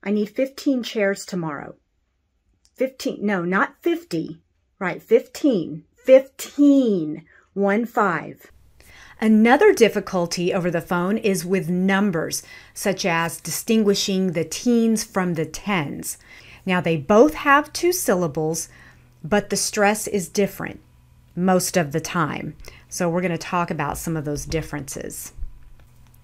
I need 15 chairs tomorrow. 15, no, not 50, right, 15, 15, 1-5. Another difficulty over the phone is with numbers, such as distinguishing the teens from the tens. Now, they both have 2 syllables, but the stress is different most of the time. So we're going to talk about some of those differences.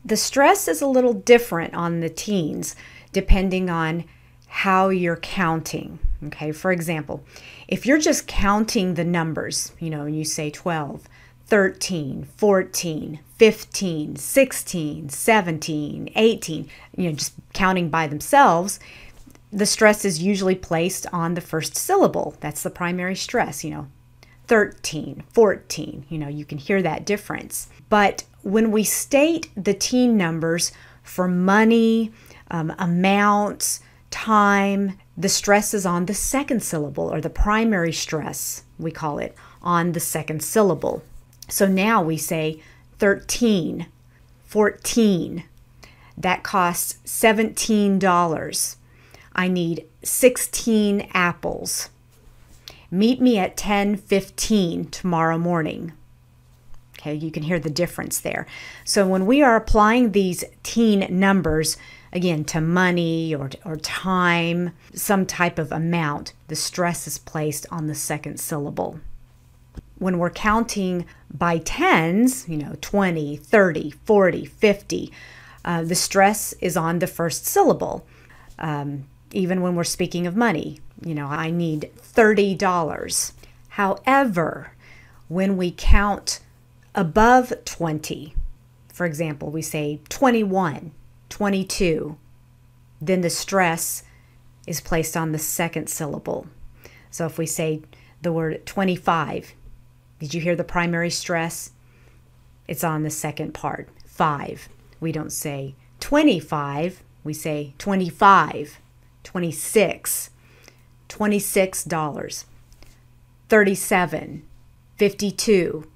The stress is a little different on the teens, depending on how you're counting. Okay, for example, if you're just counting the numbers, and you say 12, 13, 14, 15, 16, 17, 18, just counting by themselves, the stress is usually placed on the first syllable. That's the primary stress, 13, 14, you can hear that difference. But when we state the teen numbers for money, amounts, time, the stress is on the second syllable, or the primary stress, we call it, on the second syllable. So now we say 13, 14. That costs $17. I need 16 apples. Meet me at 10:15 tomorrow morning. Okay, you can hear the difference there. So when we are applying these teen numbers, again, to money or time, some type of amount, the stress is placed on the second syllable. When we're counting by tens, 20, 30, 40, 50, the stress is on the first syllable. Even when we're speaking of money, I need $30. However, when we count above 20, for example, we say 21, 22, then the stress is placed on the second syllable. So if we say the word 25, did you hear the primary stress? It's on the second part, 5. We don't say 25, we say 25, 26, $26, 37, 52.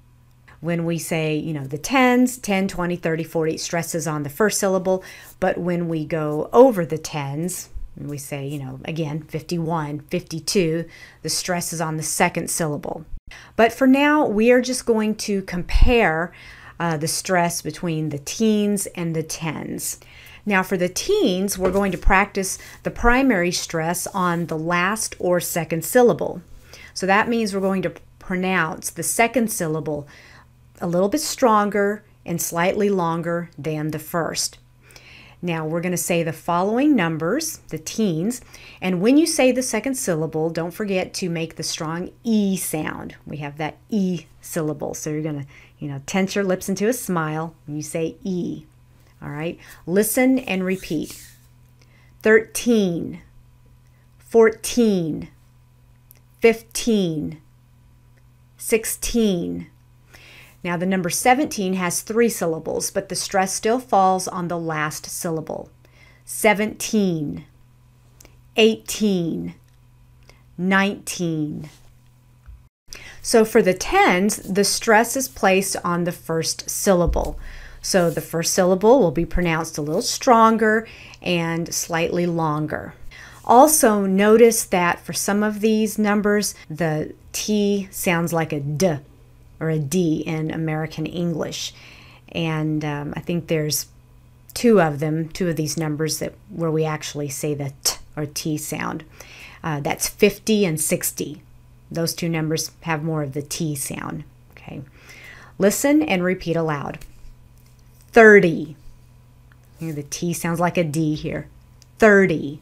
When we say, the tens, 10, 20, 30, 40, stress is on the first syllable. But when we go over the tens, we say, again, 51, 52, the stress is on the second syllable. But for now, we are just going to compare the stress between the teens and the tens. Now for the teens, we're going to practice the primary stress on the last or second syllable. So that means we're going to pronounce the second syllable a little bit stronger and slightly longer than the first. Now we're going to say the following numbers, the teens, and when you say the second syllable, don't forget to make the strong E sound. We have that E syllable, so you're going to, tense your lips into a smile when you say E. All right, listen and repeat. 13, 14, 15, 16. Now the number 17 has 3 syllables, but the stress still falls on the last syllable. 17, 18, 19. So for the tens, the stress is placed on the first syllable. So the first syllable will be pronounced a little stronger and slightly longer. Also notice that for some of these numbers, the T sounds like a D or a D in American English. And I think there's 2 of these numbers where we actually say the T or T sound. That's 50 and 60. Those 2 numbers have more of the T sound. Okay. Listen and repeat aloud. 30. The T sounds like a D here. 30.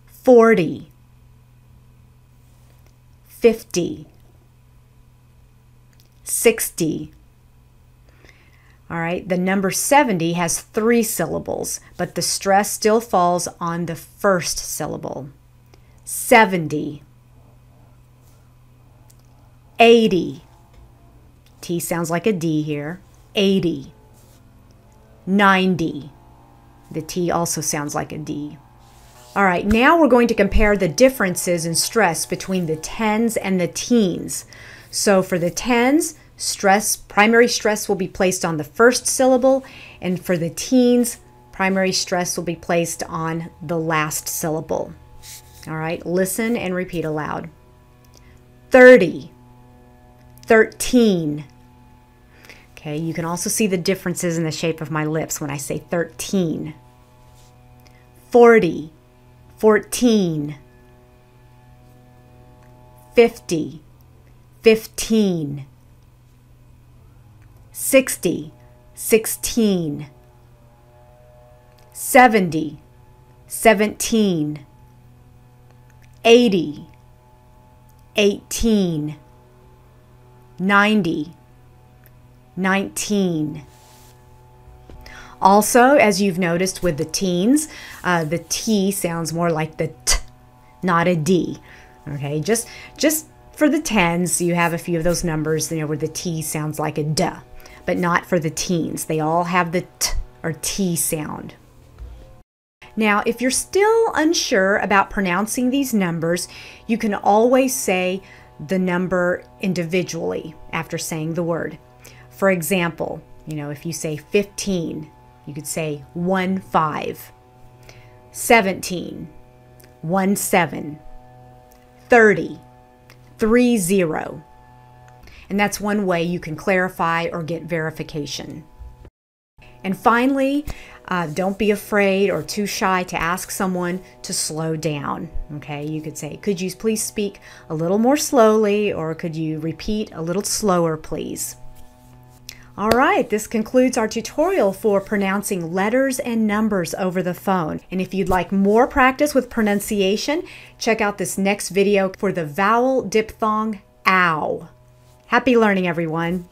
40. 50. 60. All right, the number 70 has 3 syllables, but the stress still falls on the first syllable. 70. 80. T sounds like a D here. 80. 90. The T also sounds like a D. All right, now we're going to compare the differences in stress between the tens and the teens. So for the tens, primary stress will be placed on the first syllable, and for the teens, primary stress will be placed on the last syllable. All right, listen and repeat aloud. 30, 13. Okay, you can also see the differences in the shape of my lips when I say 13. 40, 14. 50, 15. 60, 16. 70, 17. 80, 18. 90, 19. Also, as you've noticed with the teens, the T sounds more like the T, not a D. Okay, just for the tens, you have a few of those numbers, where the T sounds like a D, but not for the teens. They all have the T or T sound. Now, if you're still unsure about pronouncing these numbers, you can always say the number individually after saying the word. For example, if you say 15, you could say 15. 17, 17. 30, 30. And that's one way you can clarify or get verification. And finally, don't be afraid or too shy to ask someone to slow down. Okay, you could say, could you please speak a little more slowly, or could you repeat a little slower, please? All right, this concludes our tutorial for pronouncing letters and numbers over the phone. And if you'd like more practice with pronunciation, check out this next video for the vowel diphthong ow. Happy learning, everyone.